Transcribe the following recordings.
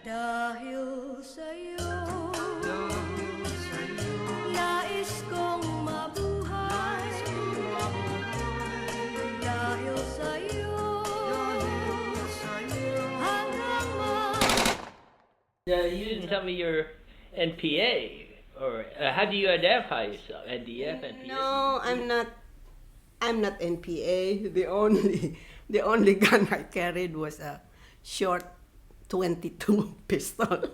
Dahil sa'yo, nais kong mabuhay. Dahil sa'yo, hanggang You didn't tell me your NPA, or how do you identify yourself? NDF, NPA? No, I'm not. I'm not NPA. The only gun I carried was a short 22 pistol.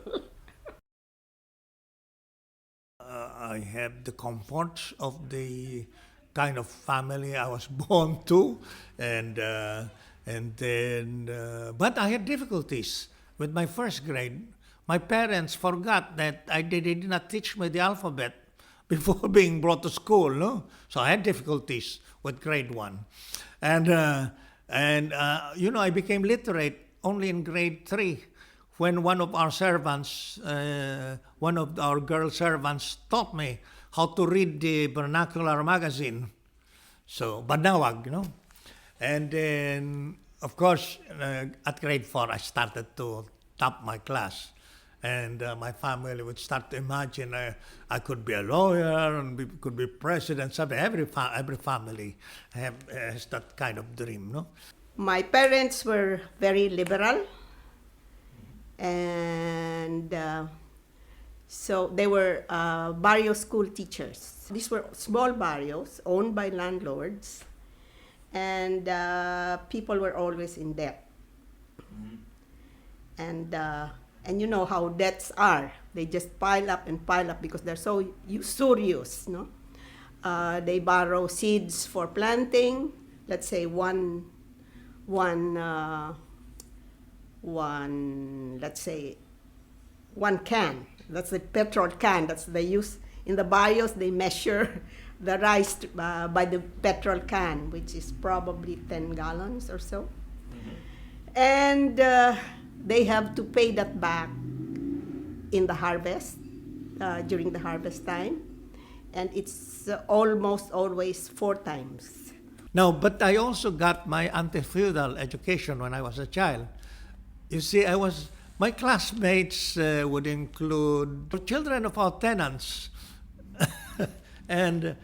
I have the comforts of the kind of family I was born to, and then, but I had difficulties with my first grade. My parents forgot that they did not teach me the alphabet before being brought to school, no? So I had difficulties with grade 1. And I became literate only in grade 3 when one of our servants, one of our girl servants taught me how to read the vernacular magazine. So, Banawag, And then, of course, at grade 4, I started to top my class. And my family would start to imagine I could be a lawyer and could be president. Something. Every family has that kind of dream, no? My parents were very liberal, and so they were barrio school teachers. These were small barrios owned by landlords, and people were always in debt. And you know how debts are. They just pile up because they're so usurious, no? They borrow seeds for planting, let's say one can. That's the petrol can. That's they use in the barrios. They measure the rice by the petrol can, which is probably 10 gallons or so. And they have to pay that back in the harvest, during the harvest time. And it's almost always 4 times. No, but I also got my anti-feudal education when I was a child. You see, my classmates would include children of our tenants. and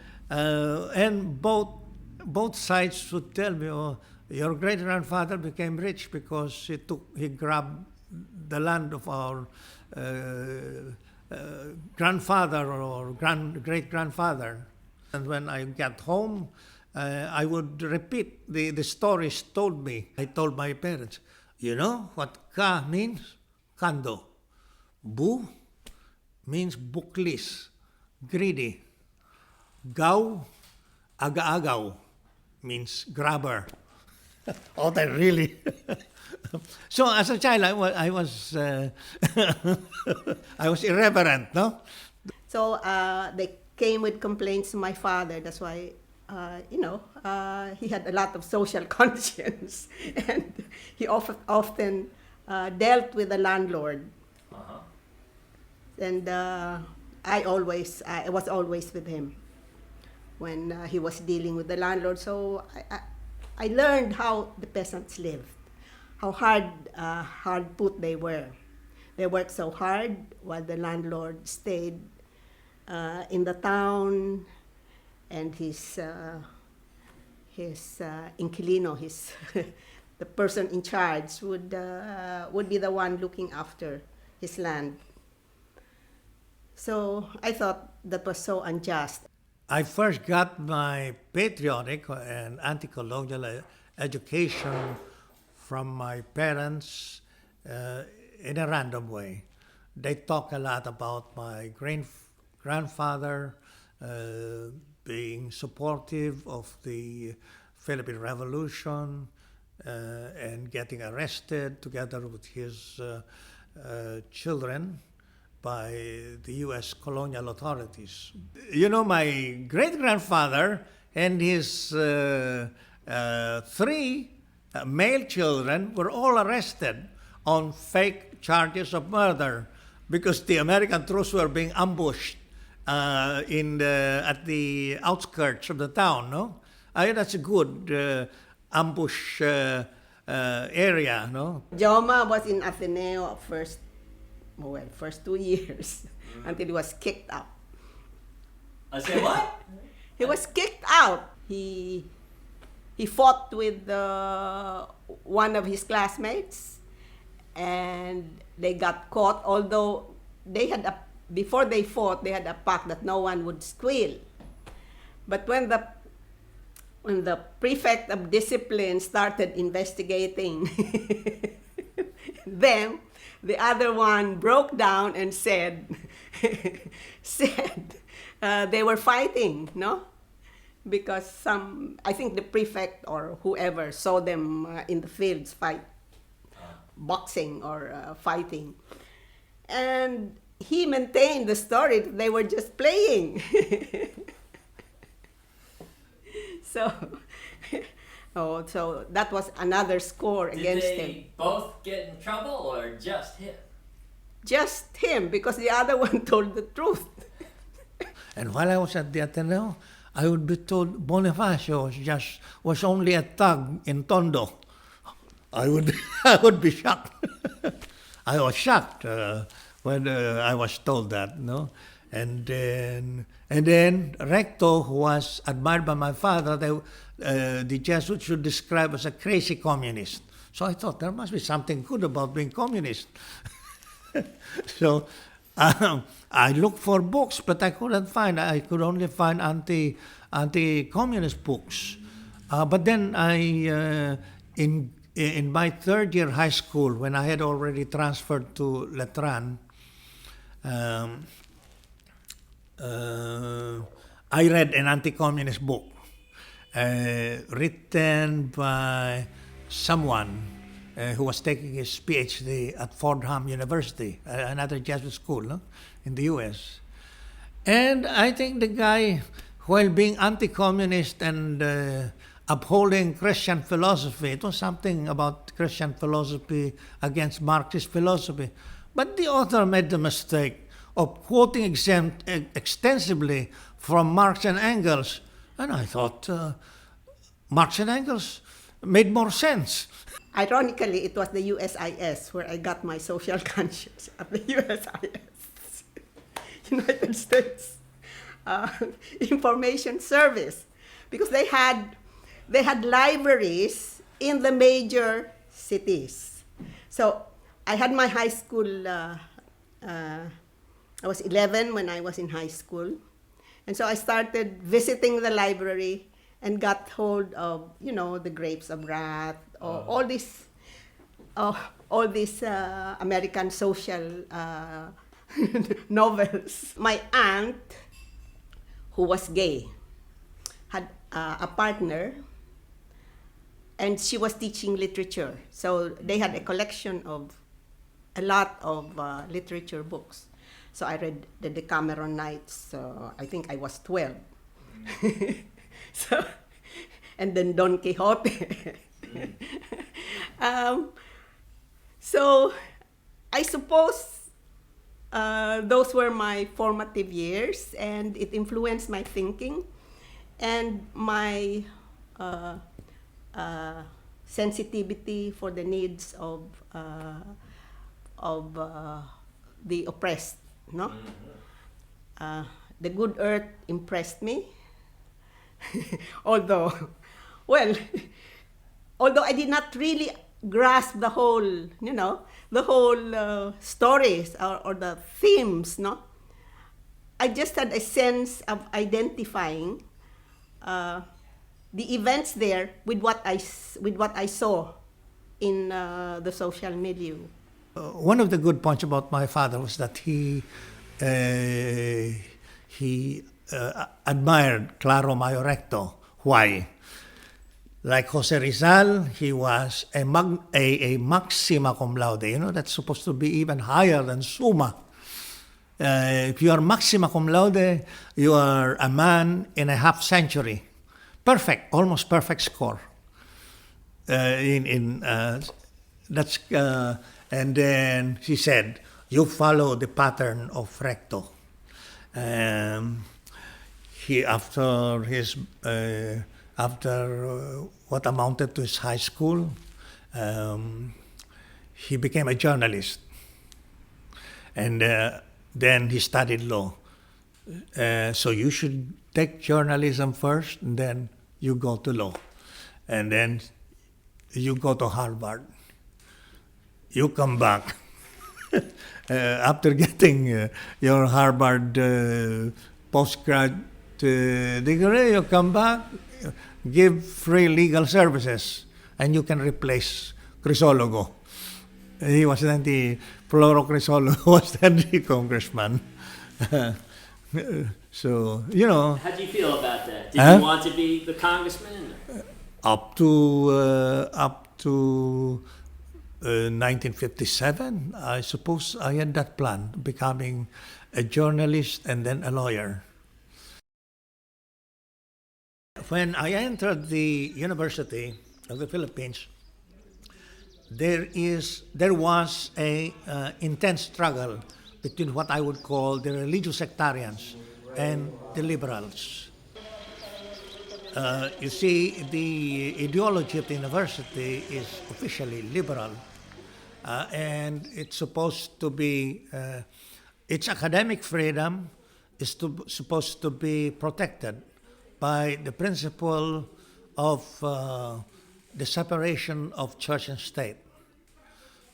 both sides would tell me, oh, your great-grandfather became rich because he grabbed the land of our grandfather or great-grandfather. And when I got home, I would repeat the stories told me. I told my parents, you know what ka means? Kando. Bu means buklis, greedy. Gaw, aga-agaw means grabber. Oh, that really. So as a child, I was I was irreverent, no? So they came with complaints to my father. That's why, he had a lot of social conscience, and he often dealt with the landlord. And I was always with him when he was dealing with the landlord. So I learned how the peasants lived, how hard put they were. They worked so hard while the landlord stayed in the town, and his inquilino, the person in charge would be the one looking after his land. So I thought that was so unjust. I first got my patriotic and anti-colonial education from my parents in a random way. They talk a lot about my grandfather being supportive of the Philippine Revolution and getting arrested together with his children by the U.S. colonial authorities. You know, my great-grandfather and his 3 male children were all arrested on fake charges of murder because the American troops were being ambushed at the outskirts of the town, no? That's a good ambush area, no? Joma was in Ateneo first well, first 2 years until he was kicked out. I say what? He was kicked out. He fought with one of his classmates, and they got caught. Although before they fought, they had a pact that no one would squeal. But when the prefect of discipline started investigating them, the other one broke down and said they were fighting, no? Because I think the prefect or whoever saw them in the fields boxing or fighting. And he maintained the story that they were just playing. So that was another score against him. Did they both get in trouble or just him? Just him, because the other one told the truth. And while I was at the Ateneo, I would be told Bonifacio was only a thug in Tondo. I would be shocked. I was shocked when I was told that, no. And then Recto, who was admired by my father, the Jesuits should describe as a crazy communist. So I thought there must be something good about being communist. So I looked for books, but I couldn't find. I could only find anti-communist books. But then in my third year high school, when I had already transferred to Letran, I read an anti-communist book written by someone who was taking his PhD at Fordham University, another Jesuit school, no? In the US. And I think the guy, while being anti-communist and upholding Christian philosophy, it was something about Christian philosophy against Marxist philosophy. But the author made the mistake of quoting extensively from Marx and Engels. And I thought Marx and Engels made more sense. Ironically, it was the USIS where I got my social conscience, at the USIS, United States Information Service, because they had libraries in the major cities. So I had my high school. I was 11 when I was in high school, and so I started visiting the library and got hold of, the Grapes of Wrath, or all these American social novels. My aunt, who was gay, had a partner, and she was teaching literature. So they had a collection of a lot of literature books. So I read the Decameron Nights. I think I was 12. And then Don Quixote. So I suppose those were my formative years, and it influenced my thinking and my sensitivity for the needs of the oppressed. No, the Good Earth impressed me. although I did not really grasp the whole, stories or the themes, no. I just had a sense of identifying the events there with what I saw in the social milieu. One of the good points about my father was that he admired Claro Mayo Recto. Why? Like Jose Rizal, he was a maxima cum laude. That's supposed to be even higher than summa. If you are maxima cum laude, you are a man in a half century. Perfect, almost perfect score. And then he said, "You follow the pattern of Recto." After what amounted to his high school, he became a journalist. And then he studied law. So you should take journalism first, and then you go to law. And then you go to Harvard. You come back. After getting your Harvard postgrad degree, you come back, give free legal services, and you can replace Crisologo. He was then Floro Crisologo was then the congressman. So, How do you feel about that? Did Huh? you want to be the congressman? up to 1957, I suppose I had that plan, becoming a journalist and then a lawyer. When I entered the University of the Philippines, there was a intense struggle between what I would call the religious sectarians and the liberals. You see, the ideology of the university is officially liberal, and it's supposed to be, its academic freedom is supposed to be protected by the principle of the separation of church and state.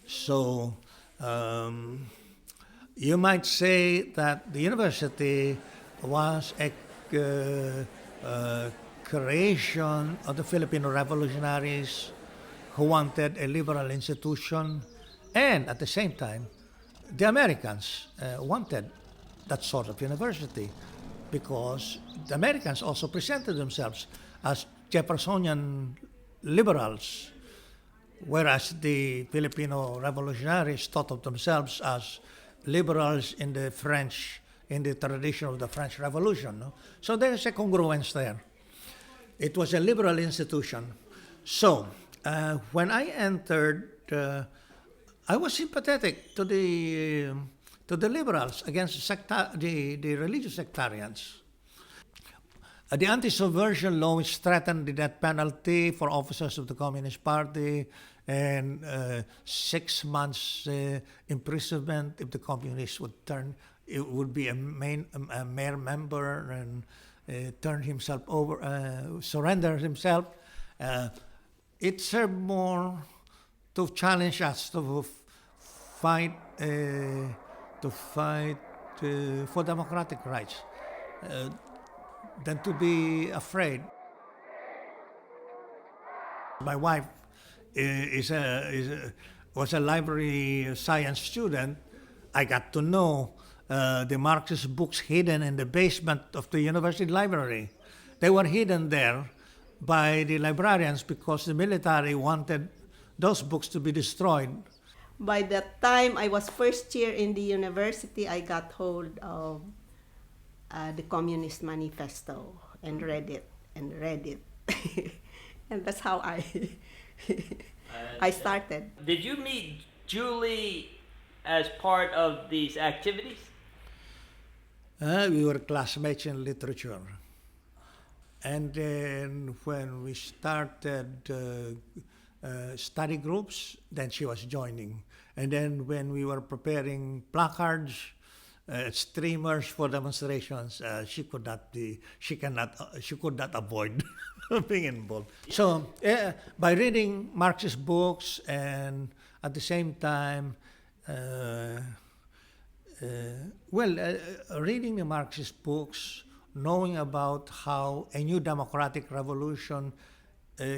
So you might say that the university was a creation of the Filipino revolutionaries who wanted a liberal institution, and at the same time, the Americans wanted that sort of university, because the Americans also presented themselves as Jeffersonian liberals, whereas the Filipino revolutionaries thought of themselves as liberals in the tradition of the French Revolution. No? So there's a congruence there. It was a liberal institution. So when I entered, I was sympathetic to the liberals against the religious sectarians. The anti-subversion law, which threatened the death penalty for officers of the Communist Party and 6 months imprisonment if the communists would be a mayor member and turn himself over, surrender himself. It served more to challenge us to fight for democratic rights than to be afraid. My wife was a library science student. I got to know the Marxist books hidden in the basement of the university library. They were hidden there by the librarians because the military wanted those books to be destroyed. By the time I was first year in the university, I got hold of the Communist Manifesto and read it. And that's how I started. Did you meet Julie as part of these activities? We were classmates in literature. And then when we started study groups, then she was joining. And then when we were preparing placards, streamers for demonstrations, she could not avoid being involved. So by reading Marxist books and at the same time, reading the Marxist books, knowing about how a new democratic revolution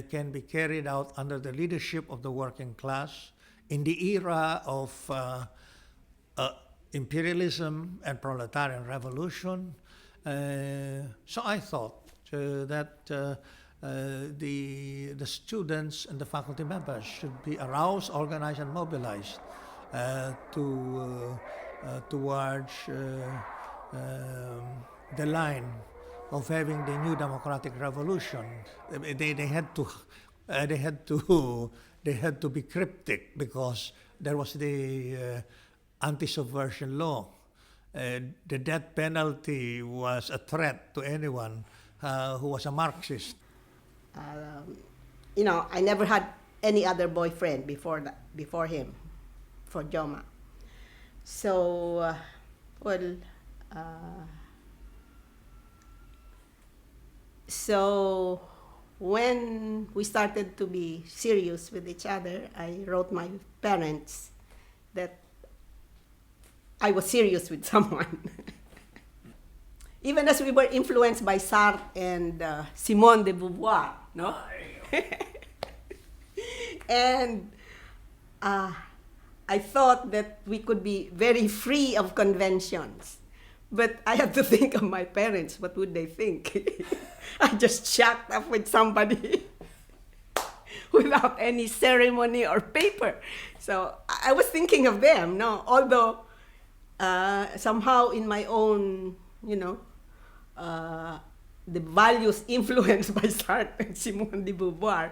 can be carried out under the leadership of the working class in the era of imperialism and proletarian revolution. So I thought that the students and the faculty members should be aroused, organized, and mobilized towards the line of having the new democratic revolution. They had to be cryptic because there was the anti-subversion law. The death penalty was a threat to anyone who was a Marxist. I never had any other boyfriend before him, for Joma. So, well, so when we started to be serious with each other, I wrote my parents that I was serious with someone. Even as we were influenced by Sartre and Simone de Beauvoir, no? And I thought that we could be very free of conventions. But I had to think of my parents. What would they think? I just shacked up with somebody without any ceremony or paper. So I was thinking of them, no? Although somehow in my own, the values influenced by Sartre and Simone de Beauvoir,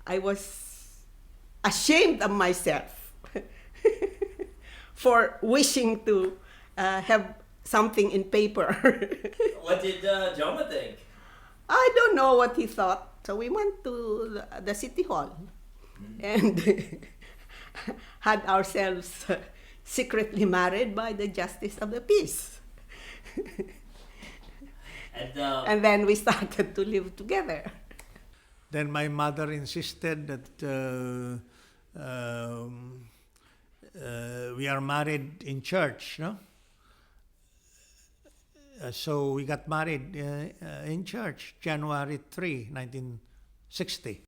I was ashamed of myself for wishing to have something in paper. What did Joma think? I don't know what he thought. So we went to the city hall and had ourselves secretly married by the justice of the peace. And then we started to live together. Then my mother insisted that we are married in church, no? So we got married in church, January 3, 1960.